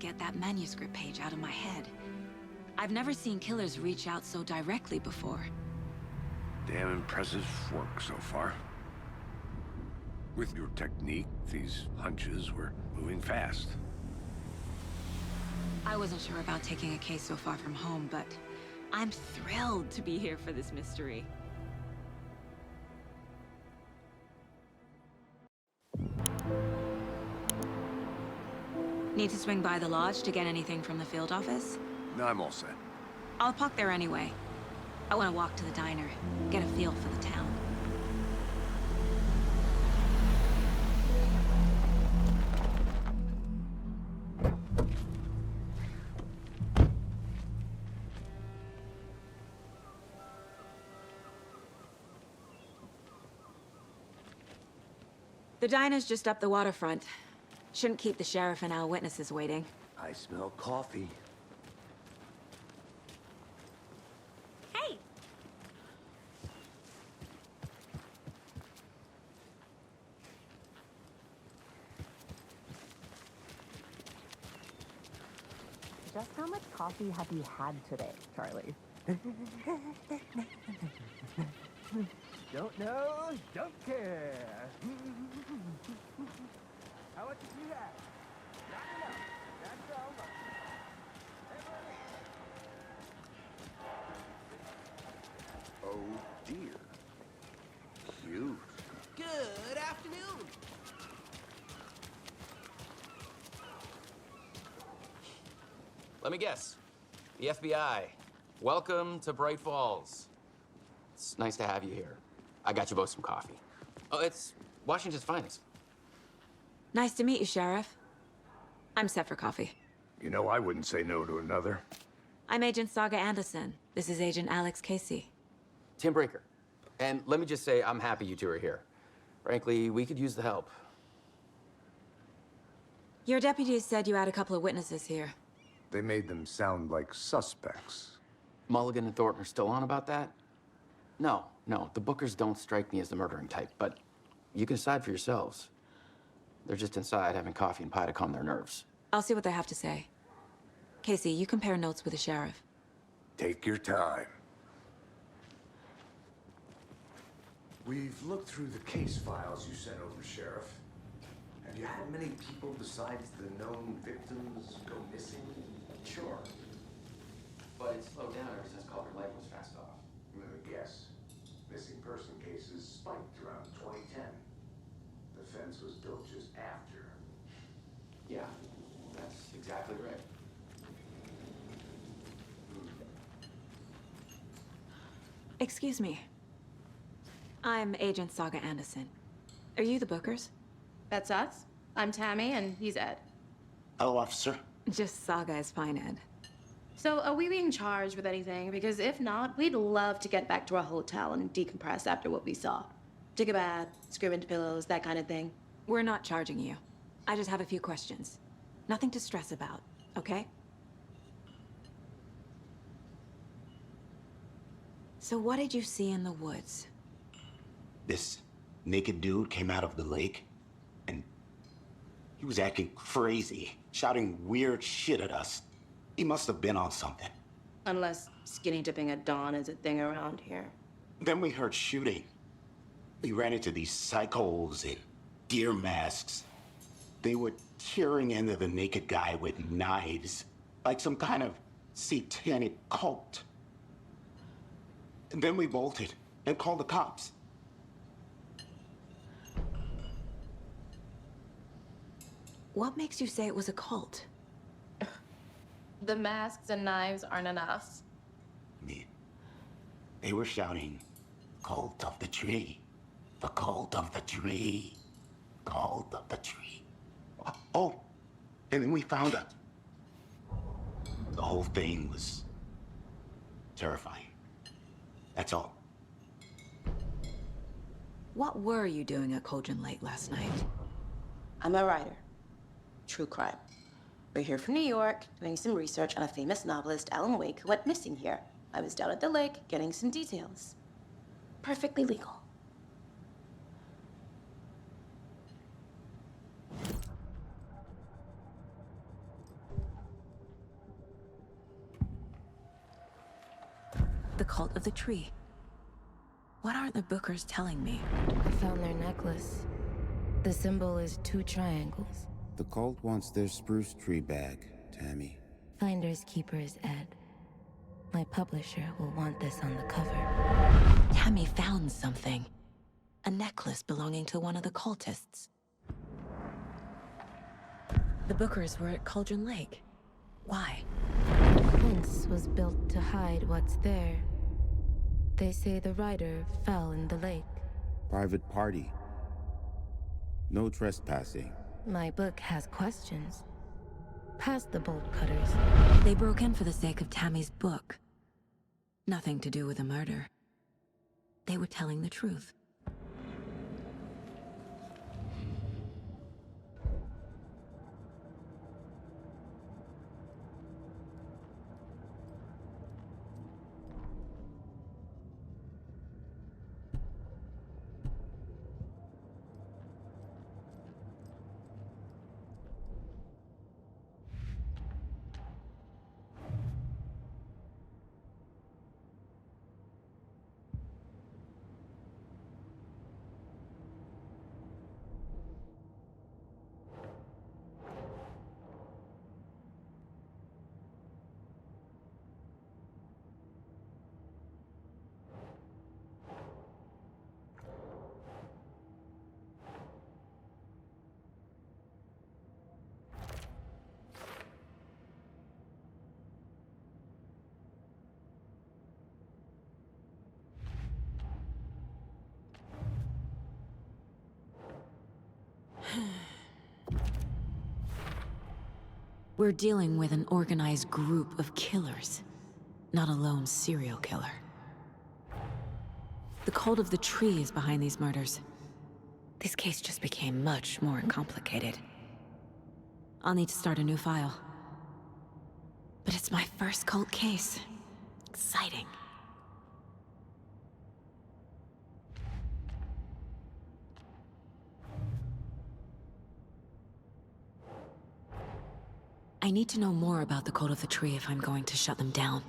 get that manuscript page out of my head. I've never seen killers reach out so directly before. Damn impressive work so far. With your technique, these hunches were moving fast. I wasn't sure about taking a case so far from home, but I'm thrilled to be here for this mystery. Need to swing by the lodge to get anything from the field office? No, I'm all set. I'll park there anyway. I want to walk to the diner, get a feel for the town. The diner's just up the waterfront. Shouldn't keep the sheriff and our witnesses waiting. I smell coffee. Hey! Just how much coffee have you had today, Charlie? Don't know, don't care. How much did you have? Not enough. That's all. Oh dear. Cute. Good afternoon. Let me guess. The FBI. Welcome to Bright Falls. It's nice to have you here. I got you both some coffee. Oh, it's Washington's finest. Nice to meet you, Sheriff. I'm set for coffee. You know, I wouldn't say no to another. I'm Agent Saga Anderson. This is Agent Alex Casey. Tim Breaker. And let me just say, I'm happy you two are here. Frankly, we could use the help. Your deputies said you had a couple of witnesses here. They made them sound like suspects. Mulligan and Thornton are still on about that? No, the Bookers don't strike me as the murdering type, but you can decide for yourselves. They're just inside having coffee and pie to calm their nerves. I'll see what they have to say. Casey, you compare notes with the sheriff. Take your time. We've looked through the case files you sent over, Sheriff. Have you had many people besides the known victims go missing? Sure. But it's slowed down ever since Calder Light was passed off. Let me guess. Missing person cases spiked around 2010. The fence was built just after. Yeah, that's exactly right. Excuse me. I'm Agent Saga Anderson. Are you the Bookers? That's us. I'm Tammy, and he's Ed. Hello, officer. Just Saga is fine, Ed. So, are we being charged with anything? Because if not, we'd love to get back to our hotel and decompress after what we saw. Take a bath, scream into pillows, that kind of thing. We're not charging you. I just have a few questions. Nothing to stress about, okay? So what did you see in the woods? This naked dude came out of the lake, and he was acting crazy, shouting weird shit at us. He must have been on something. Unless skinny dipping at dawn is a thing around here. Then we heard shooting. We ran into these psychos in deer masks. They were tearing into the naked guy with knives, like some kind of satanic cult. And then we bolted and called the cops. What makes you say it was a cult? The masks and knives aren't enough. They were shouting, "Cult of the tree, the cult of the tree, cult of the tree." Oh, and then we found out. The whole thing was terrifying. That's all. What were you doing at Cauldron Lake last night? I'm a writer. True crime. We're here from New York, doing some research on a famous novelist, Alan Wake, who went missing here. I was down at the lake, getting some details. Perfectly legal. cult of the tree. What are the Bookers telling me? I found their necklace. The symbol is 2 triangles. The cult wants their spruce tree back, Tammy. Finders keepers, Ed. My publisher will want this on the cover. Tammy found something. A necklace belonging to one of the cultists. The Bookers were at Cauldron Lake. Why? The fence was built to hide what's there. They say the rider fell in the lake. Private party. No trespassing. My book has questions. Past the bolt cutters. They broke in for the sake of Tammy's book. Nothing to do with a murder. They were telling the truth. We're dealing with an organized group of killers, not a lone serial killer. The cult of the tree is behind these murders. This case just became much more complicated. I'll need to start a new file. But it's my first cult case. Exciting. I need to know more about the cult of the tree if I'm going to shut them down.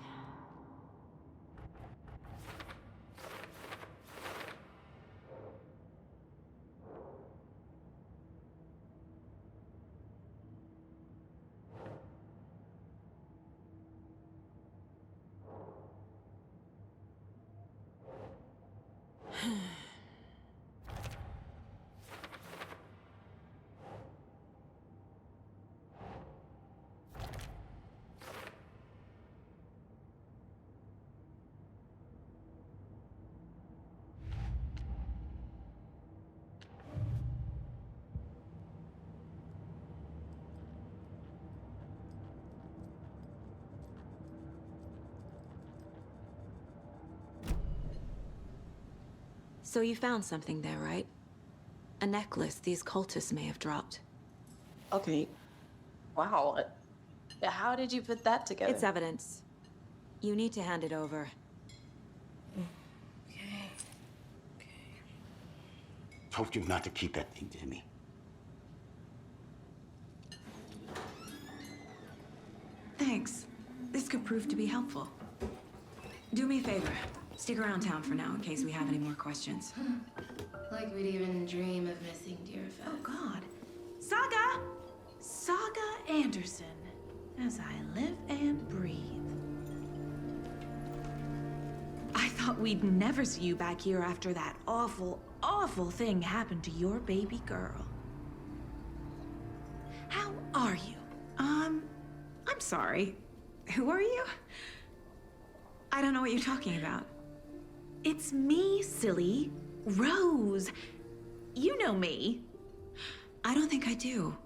So you found something there, right? A necklace these cultists may have dropped. Okay. Wow. How did you put that together? It's evidence. You need to hand it over. Okay. Told you not to keep that thing to me. Thanks. This could prove to be helpful. Do me a favor. Stick around town for now in case we have any more questions. Like we'd even dream of missing dear Fed. Oh, God. Saga! Saga Anderson. As I live and breathe. I thought we'd never see you back here after that awful, awful thing happened to your baby girl. How are you? I'm sorry. Who are you? I don't know what you're talking about. It's me, silly. Rose. You know me. I don't think I do.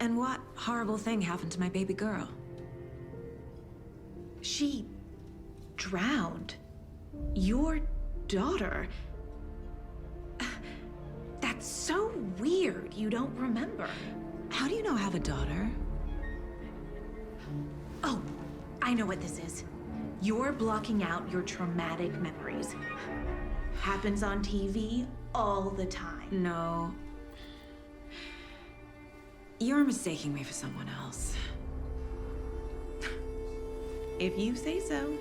And what horrible thing happened to my baby girl? She drowned. Your daughter. That's so weird you don't remember. How do you know I have a daughter? Oh, I know what this is. You're blocking out your traumatic memories. Happens on TV all the time. No. You're mistaking me for someone else. If you say so.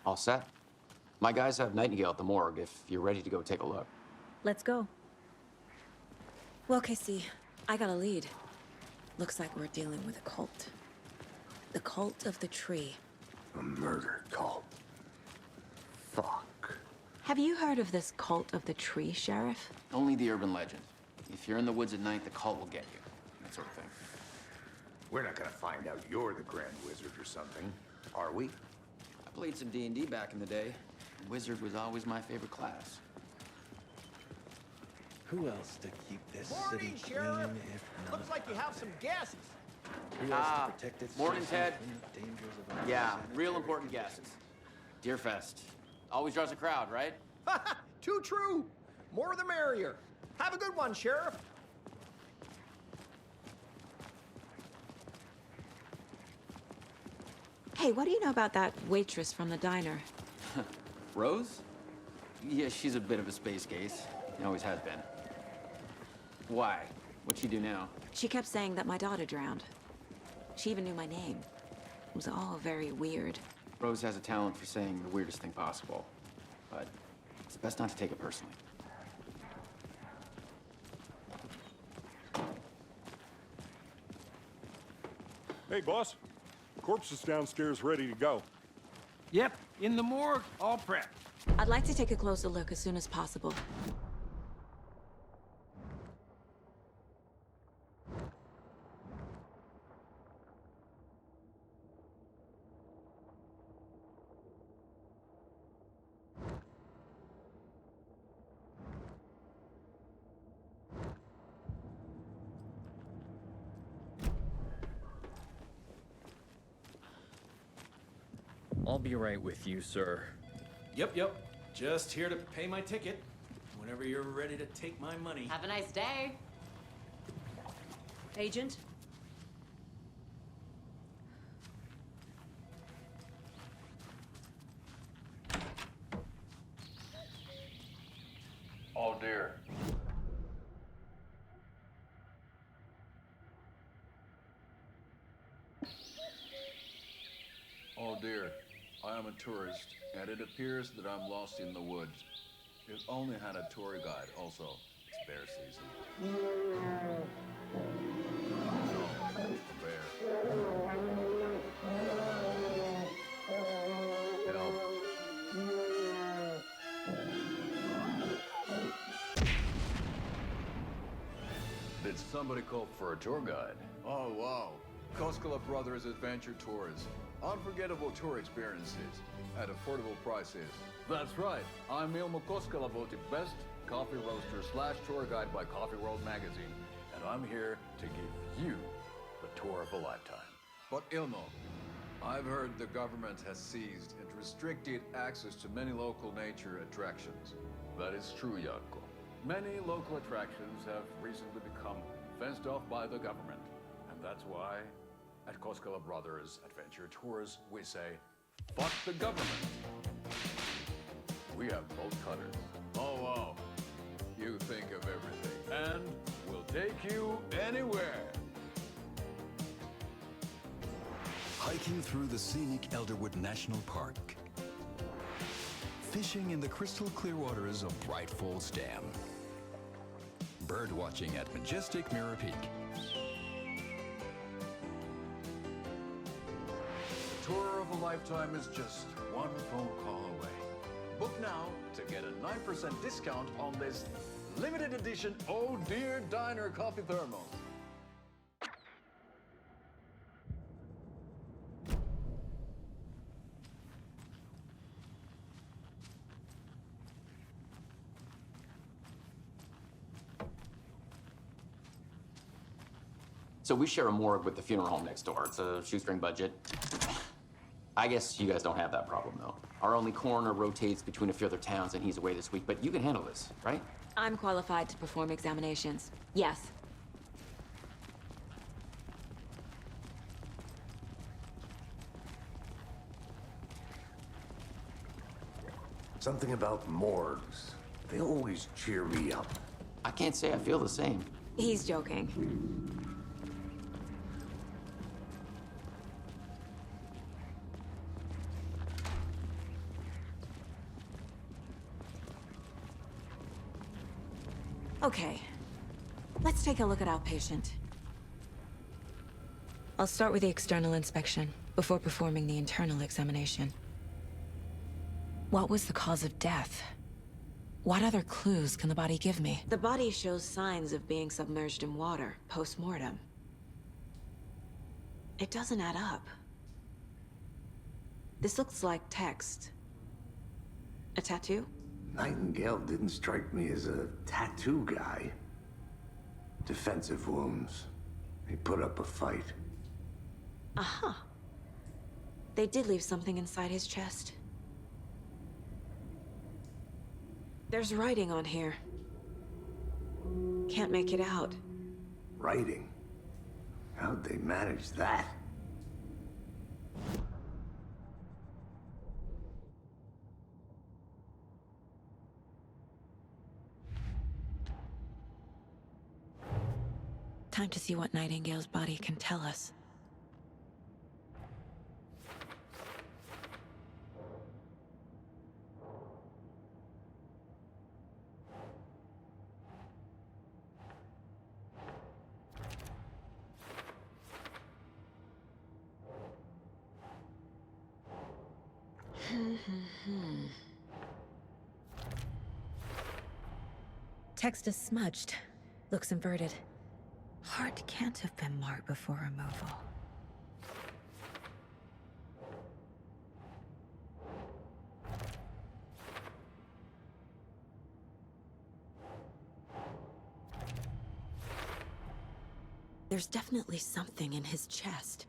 All set? My guys have Nightingale at the morgue if you're ready to go take a look. Let's go. Well, Casey, I got a lead. Looks like we're dealing with a cult. The cult of the tree. A murder cult. Fuck. Have you heard of this cult of the tree, Sheriff? Only the urban legend. If you're in the woods at night, the cult will get you. That sort of thing. We're not gonna find out you're the Grand Wizard or something, are we? I played some D&D back in the day. Wizard was always my favorite class. Who else to keep this Morning, city Sheriff. clean if not? Looks like you have some guesses. Who else to protect its Morning, citizens Ted. from the dangers of Yeah, unsanitary real important guests. Deerfest. Always draws a crowd, right? Too true. More the merrier. Have a good one, Sheriff. Hey, what do you know about that waitress from the diner? Rose? Yeah, she's a bit of a space case. Always has been. Why? What'd she do now? She kept saying that my daughter drowned. She even knew my name. It was all very weird. Rose has a talent for saying the weirdest thing possible. But it's best not to take it personally. Hey, boss. Corpse is downstairs ready to go. Yep, in the morgue, all prepped. I'd like to take a closer look as soon as possible. I'll be right with you, sir. Yep. Just here to pay my ticket. Whenever you're ready to take my money. Have a nice day. Agent? Oh dear. Oh dear. I am a tourist, and it appears that I'm lost in the woods. If only had a tour guide also. It's bear season. Bear. Help. Did somebody call for a tour guide? Oh, wow. Koskela Brothers Adventure Tours. Unforgettable tour experiences at affordable prices. That's right. I'm Ilmo Koskela, voted best coffee roaster / tour guide by Coffee World magazine. And I'm here to give you the tour of a lifetime. But Ilmo, I've heard the government has seized and restricted access to many local nature attractions. That is true, Jarkko. Many local attractions have recently become fenced off by the government. And that's why at Koskela Brothers Adventure Tours, we say, fuck the government. We have bolt cutters. Oh, wow. You think of everything. And we'll take you anywhere. Hiking through the scenic Elderwood National Park. Fishing in the crystal clear waters of Bright Falls Dam. Bird watching at majestic Mirror Peak. The tour of a lifetime is just one phone call away. Book now to get a 9% discount on this limited edition Oh Dear Diner coffee thermos. So we share a morgue with the funeral home next door. It's a shoestring budget. I guess you guys don't have that problem, though. Our only coroner rotates between a few other towns, and he's away this week, but you can handle this, right? I'm qualified to perform examinations. Yes. Something about morgues. They always cheer me up. I can't say I feel the same. He's joking. Okay. Let's take a look at outpatient. I'll start with the external inspection before performing the internal examination. What was the cause of death? What other clues can the body give me? The body shows signs of being submerged in water post-mortem. It doesn't add up. This looks like text. A tattoo? Nightingale didn't strike me as a tattoo guy. Defensive wounds. He put up a fight. Aha. They did leave something inside his chest. There's writing on here. Can't make it out. Writing? How'd they manage that? Time to see what Nightingale's body can tell us. Text is smudged. Looks inverted. Heart can't have been marked before removal. There's definitely something in his chest.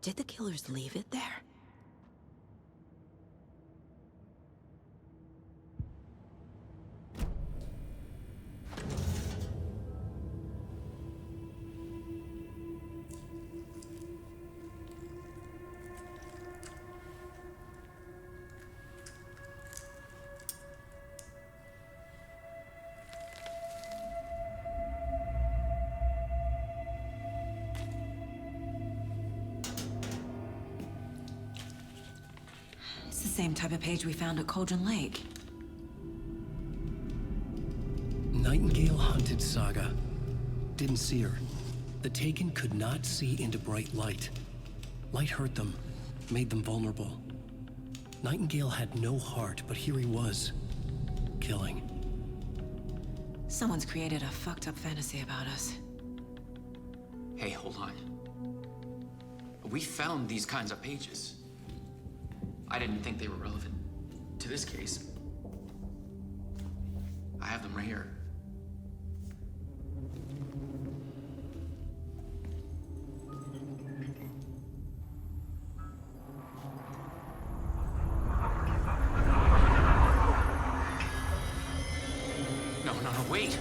Did the killers leave it there? Same type of page we found at Cauldron Lake. Nightingale hunted Saga. Didn't see her. The Taken could not see into bright light. Light hurt them, made them vulnerable. Nightingale had no heart, but here he was, killing. Someone's created a fucked up fantasy about us. Hey, hold on. We found these kinds of pages. I didn't think they were relevant to this case. I have them right here. No, wait!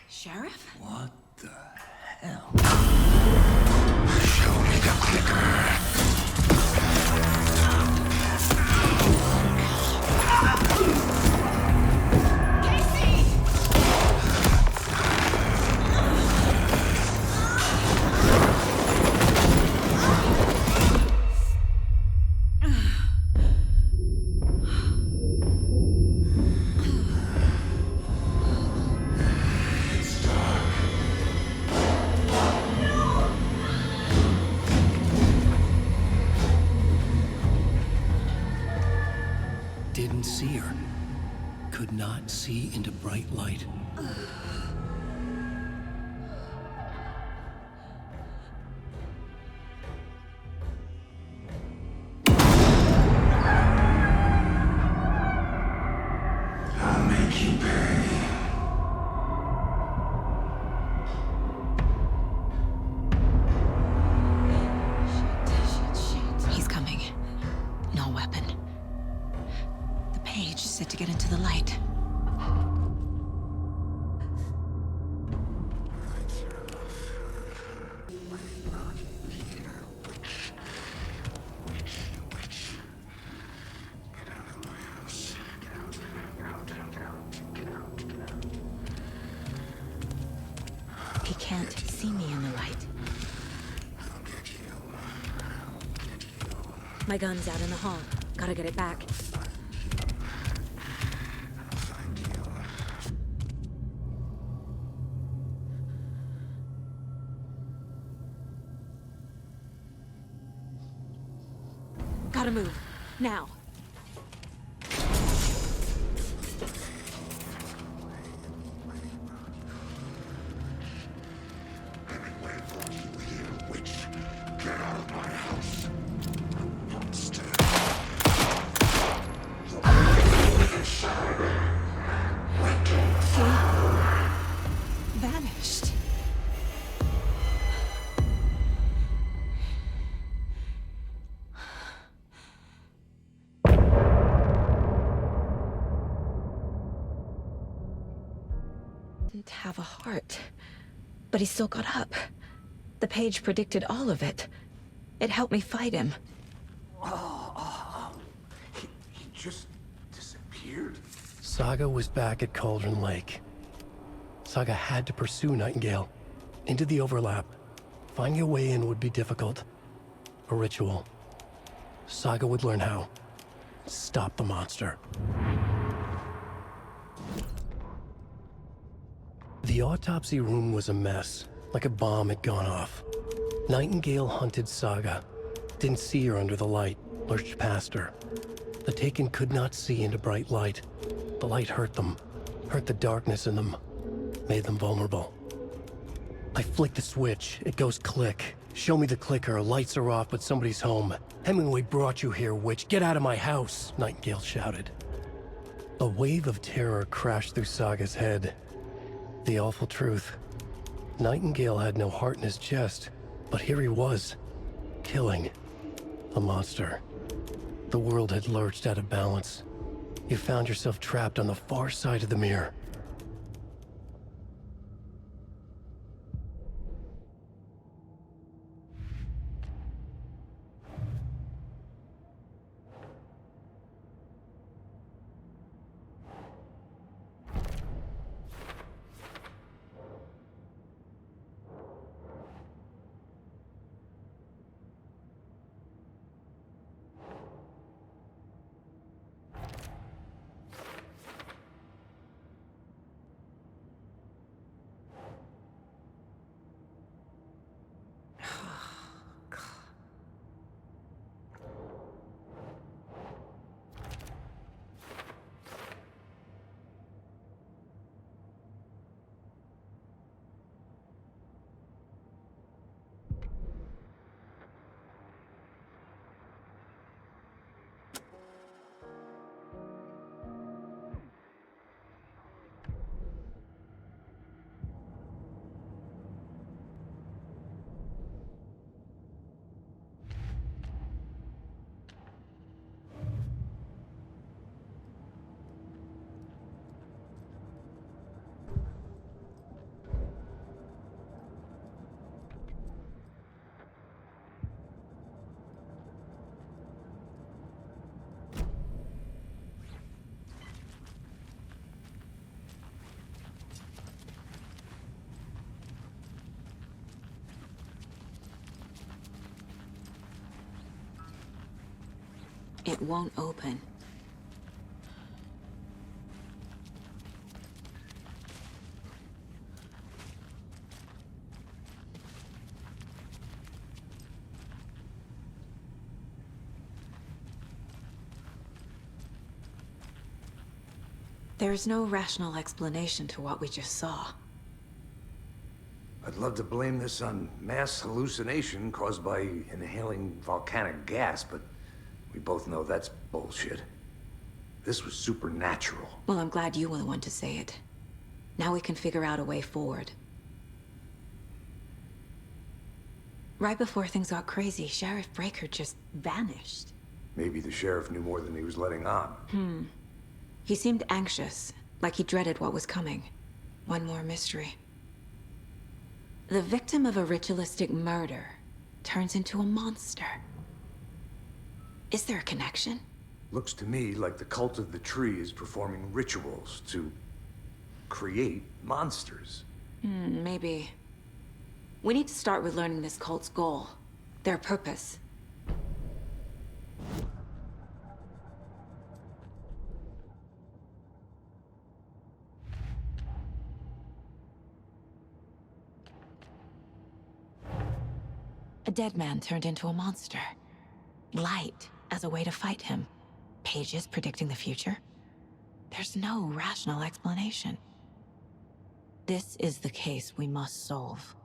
Sheriff? What the hell? Show me the clicker. Didn't see her. Could not see into bright light. I'll make you pay. He's coming. No weapon. The page set to get into the light. He can't see me in the light. My gun's out in the hall. Gotta get it back. Gotta move. Now. Vanished. Didn't have a heart, but he still got up. The page predicted all of it. It helped me fight him. He just disappeared? Saga was back at Cauldron Lake. Saga had to pursue Nightingale into the overlap. Finding a way in would be difficult. A ritual. Saga would learn how. Stop the monster. The autopsy room was a mess, like a bomb had gone off. Nightingale hunted Saga. Didn't see her under the light, lurched past her. The Taken could not see into bright light. The light hurt them, hurt the darkness in them, made them vulnerable. I flick the switch, it goes click. Show me the clicker, lights are off, but somebody's home. Hemingway brought you here, witch. Get out of my house, Nightingale shouted. A wave of terror crashed through Saga's head. The awful truth. Nightingale had no heart in his chest, but here he was, killing a monster. The world had lurched out of balance. You found yourself trapped on the far side of the mirror. It won't open. There's no rational explanation to what we just saw. I'd love to blame this on mass hallucination caused by inhaling volcanic gas, but we both know that's bullshit. This was supernatural. Well, I'm glad you were the one to say it. Now we can figure out a way forward. Right before things got crazy, Sheriff Breaker just vanished. Maybe the sheriff knew more than he was letting on. He seemed anxious, like he dreaded what was coming. One more mystery. The victim of a ritualistic murder turns into a monster. Is there a connection? Looks to me like the cult of the tree is performing rituals to create monsters. Maybe. We need to start with learning this cult's goal, their purpose. A dead man turned into a monster. Light as a way to fight him. Pages predicting the future? There's no rational explanation. This is the case we must solve.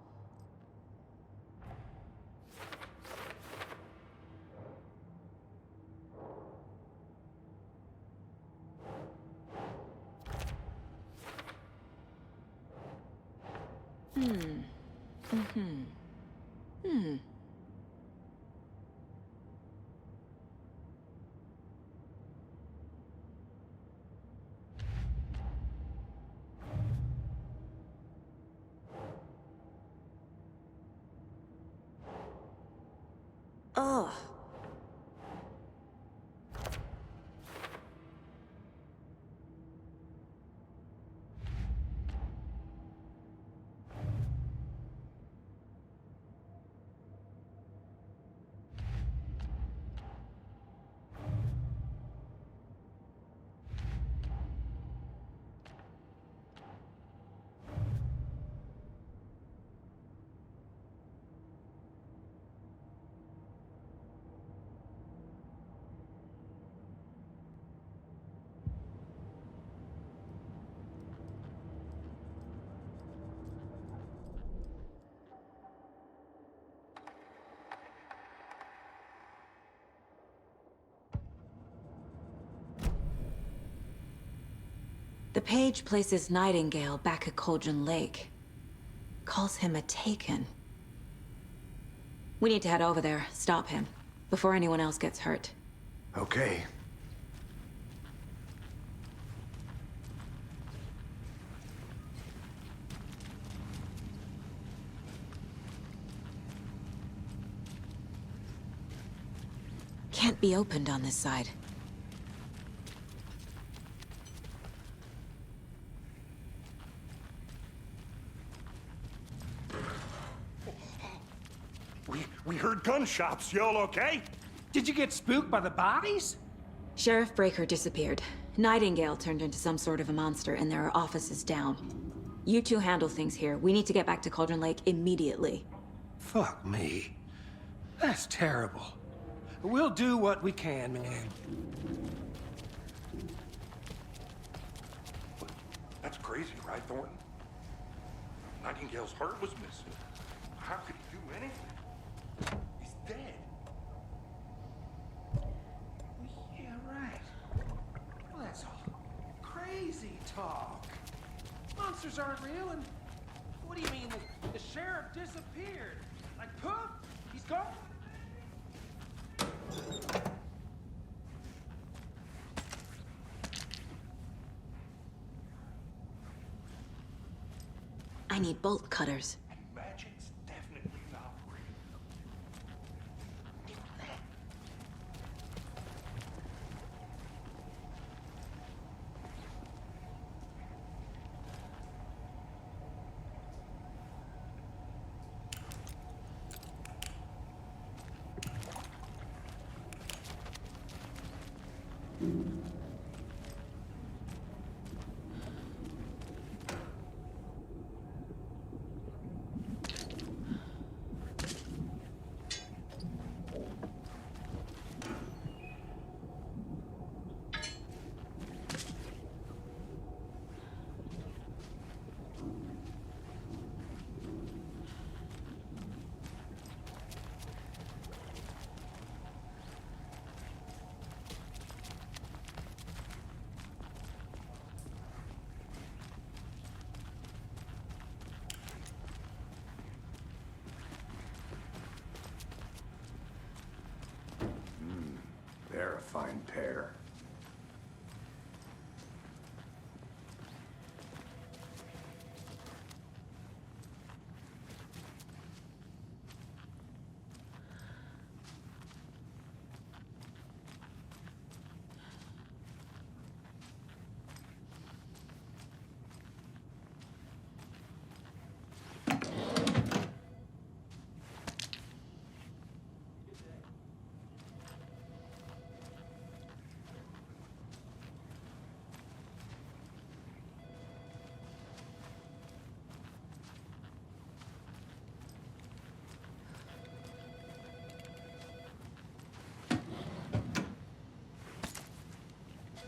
Ugh. The page places Nightingale back at Cauldron Lake. Calls him a Taken. We need to head over there, stop him, before anyone else gets hurt. Okay. Can't be opened on this side. We heard gunshots. Y'all okay? Did you get spooked by the bodies? Sheriff Breaker disappeared. Nightingale turned into some sort of a monster, and there are offices down. You two handle things here. We need to get back to Cauldron Lake immediately. Fuck me. That's terrible. We'll do what we can, man. That's crazy, right, Thornton? Nightingale's heart was missing. How could he do anything? He's dead. Yeah, right. Well, that's all crazy talk. Monsters aren't real, and what do you mean the sheriff disappeared? Like, poof, he's gone? I need bolt cutters. Magic's definitely not real. They're a fine pair.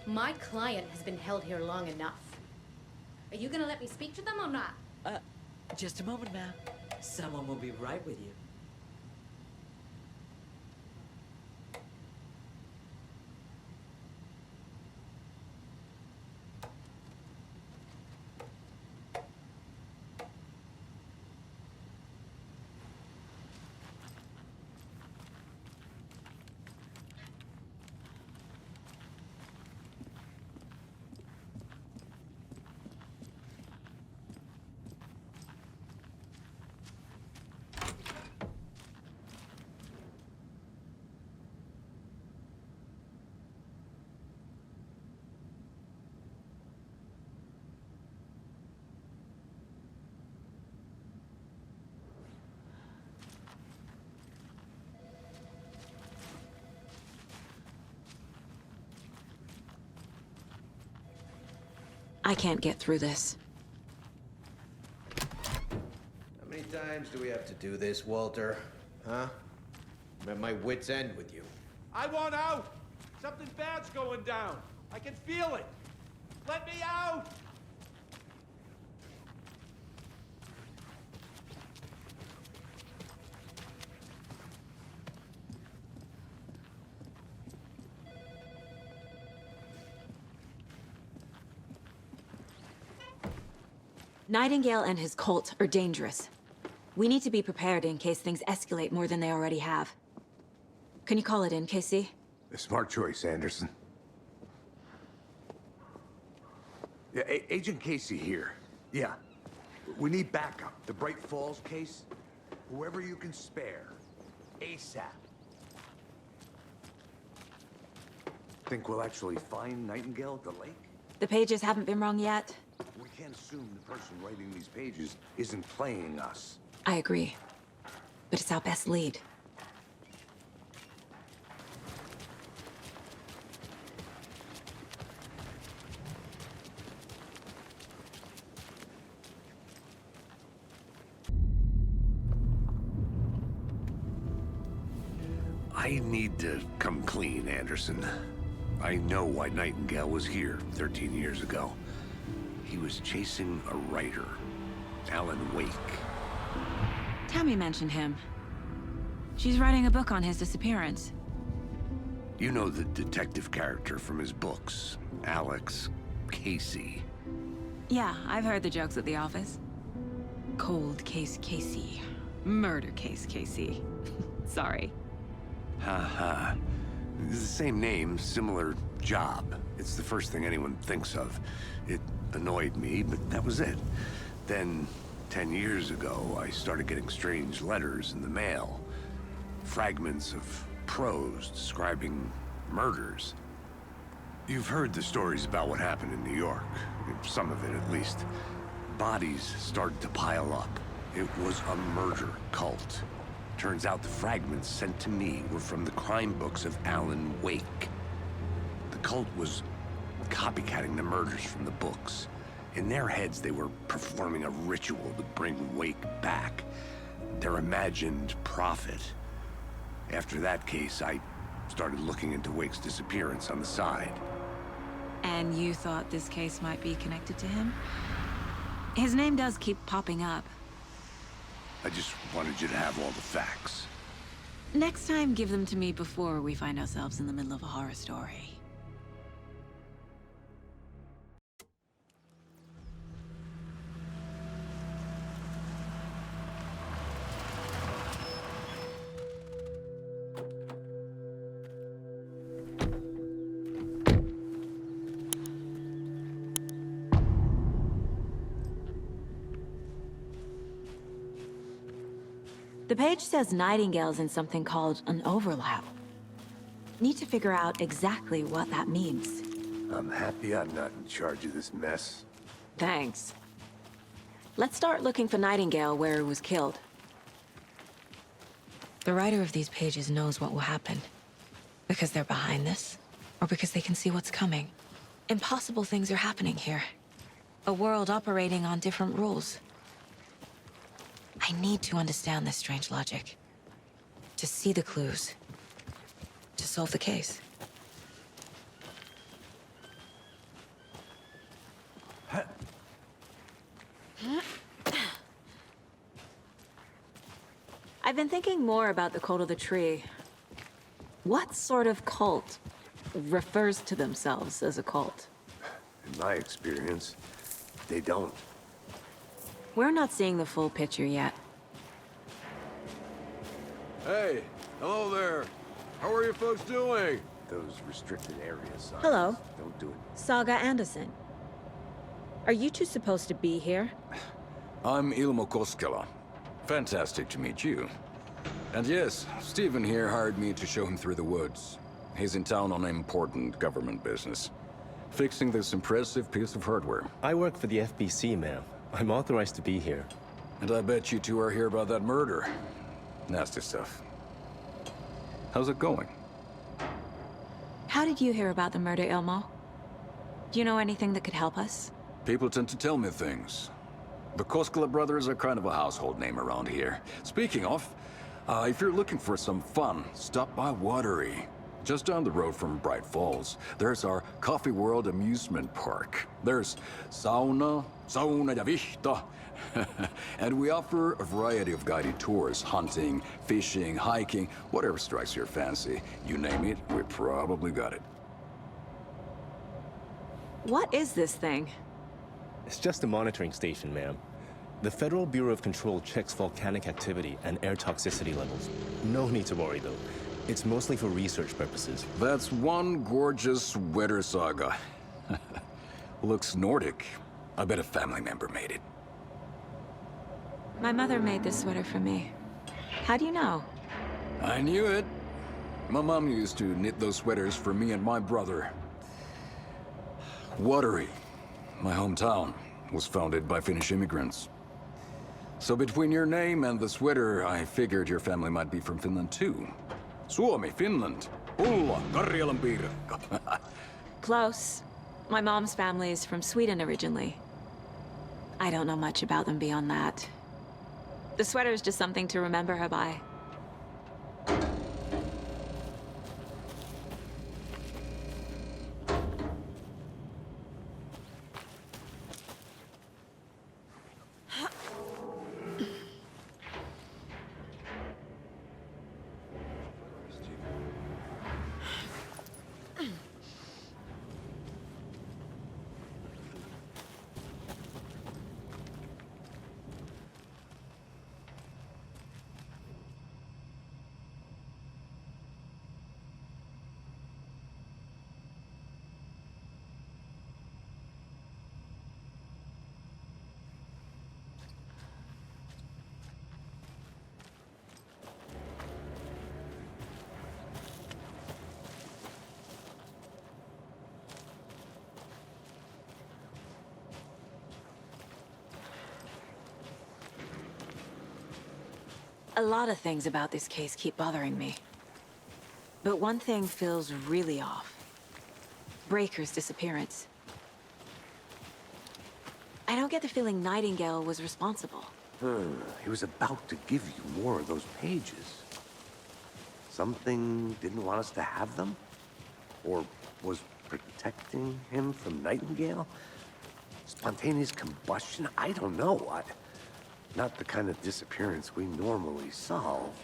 My client has been held here long enough. Are you gonna let me speak to them or not? Just a moment, ma'am. Someone will be right with you. I can't get through this. How many times do we have to do this, Walter? Huh? I'm at my wit's end with you. I want out! Something bad's going down. I can feel it. Let me out! Nightingale and his cult are dangerous. We need to be prepared in case things escalate more than they already have. Can you call it in, Casey? A smart choice, Anderson. Yeah, Agent Casey here. Yeah. We need backup. The Bright Falls case? Whoever you can spare. ASAP. Think we'll actually find Nightingale at the lake? The pages haven't been wrong yet. We can't assume the person writing these pages isn't playing us. I agree. But it's our best lead. I need to come clean, Anderson. I know why Nightingale was here 13 years ago. He was chasing a writer, Alan Wake. Tammy mentioned him. She's writing a book on his disappearance. You know the detective character from his books, Alex Casey. Yeah, I've heard the jokes at the office. Cold case Casey. Murder case Casey. Sorry. Ha. It's the same name, similar job. It's the first thing anyone thinks of. It annoyed me, but that was it. Then, 10 years ago, I started getting strange letters in the mail. Fragments of prose describing murders. You've heard the stories about what happened in New York. Some of it, at least. Bodies started to pile up. It was a murder cult. Turns out the fragments sent to me were from the crime books of Alan Wake. The cult was copycatting the murders from the books. In their heads, they were performing a ritual to bring Wake back. Their imagined prophet. After that case, I started looking into Wake's disappearance on the side. And you thought this case might be connected to him? His name does keep popping up. I just wanted you to have all the facts. Next time, give them to me before we find ourselves in the middle of a horror story. The page says Nightingale's in something called an overlap. Need to figure out exactly what that means. I'm happy I'm not in charge of this mess. Thanks. Let's start looking for Nightingale where he was killed. The writer of these pages knows what will happen. Because they're behind this, or because they can see what's coming. Impossible things are happening here. A world operating on different rules. I need to understand this strange logic. To see the clues. To solve the case. I've been thinking more about the cult of the tree. What sort of cult refers to themselves as a cult? In my experience, they don't. We're not seeing the full picture yet. Hey, hello there. How are you folks doing? Those restricted areas. Hello. Don't do it. Saga Anderson. Are you two supposed to be here? I'm Ilmo Koskela. Fantastic to meet you. And yes, Stephen here hired me to show him through the woods. He's in town on important government business, fixing this impressive piece of hardware. I work for the FBC, ma'am. I'm authorized to be here. And I bet you two are here about that murder. Nasty stuff. How's it going? How did you hear about the murder, Ilmo? Do you know anything that could help us? People tend to tell me things. The Koskela brothers are kind of a household name around here. Speaking of, if you're looking for some fun, stop by Watery. Just down the road from Bright Falls, there's our Coffee World amusement park. There's sauna ja vihta. And we offer a variety of guided tours, hunting, fishing, hiking, whatever strikes your fancy. You name it, we probably got it. What is this thing? It's just a monitoring station, ma'am. The Federal Bureau of Control checks volcanic activity and air toxicity levels. No need to worry, though. It's mostly for research purposes. That's one gorgeous sweater, Saga. Looks Nordic. I bet a family member made it. My mother made this sweater for me. How do you know? I knew it. My mom used to knit those sweaters for me and my brother. Watery, my hometown, was founded by Finnish immigrants. So between your name and the sweater, I figured your family might be from Finland too. Suomi, Finland. Ulla, Karjalan piirakka. Close. My mom's family is from Sweden originally. I don't know much about them beyond that. The sweater is just something to remember her by. A lot of things about this case keep bothering me. But one thing feels really off. Breaker's disappearance. I don't get the feeling Nightingale was responsible. He was about to give you more of those pages. Something didn't want us to have them? Or was protecting him from Nightingale? Spontaneous combustion? I don't know. Not the kind of disappearance we normally solve.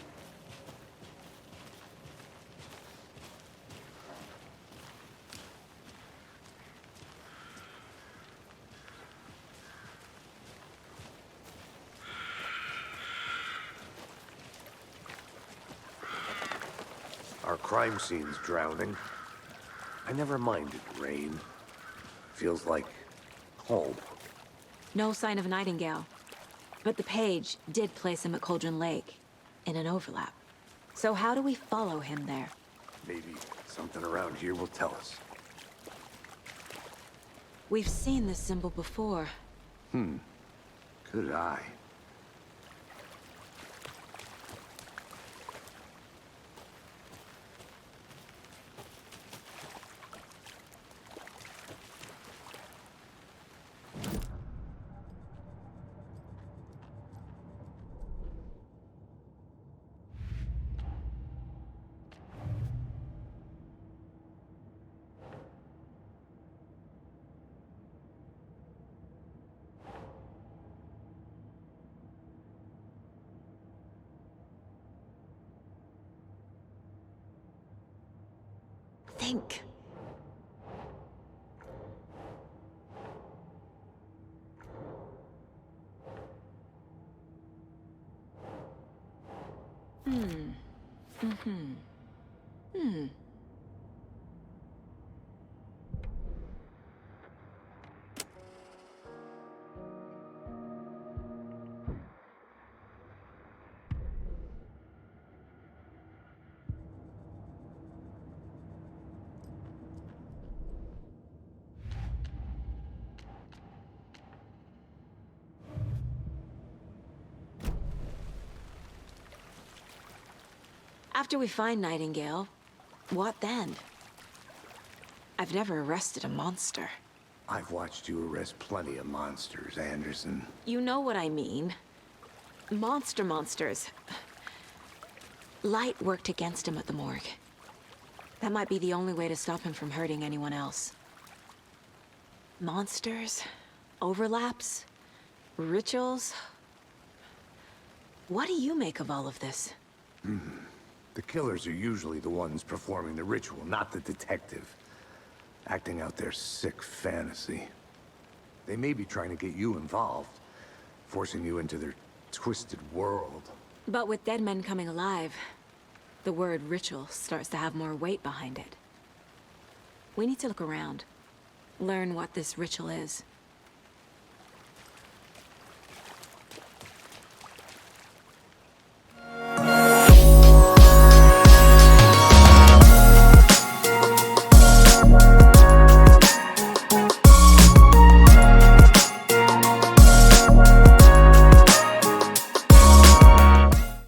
Our crime scene's drowning. I never minded rain. Feels like home. No sign of Nightingale. But the page did place him at Cauldron Lake, in an overlap. So how do we follow him there? Maybe something around here will tell us. We've seen this symbol before. Good eye. Think. After we find Nightingale, what then? I've never arrested a monster. I've watched you arrest plenty of monsters, Anderson. You know what I mean. Monsters. Light worked against him at the morgue. That might be the only way to stop him from hurting anyone else. Monsters? Overlaps? Rituals? What do you make of all of this? The killers are usually the ones performing the ritual, not the detective. Acting out their sick fantasy. They may be trying to get you involved, forcing you into their twisted world. But with dead men coming alive, the word ritual starts to have more weight behind it. We need to look around, learn what this ritual is.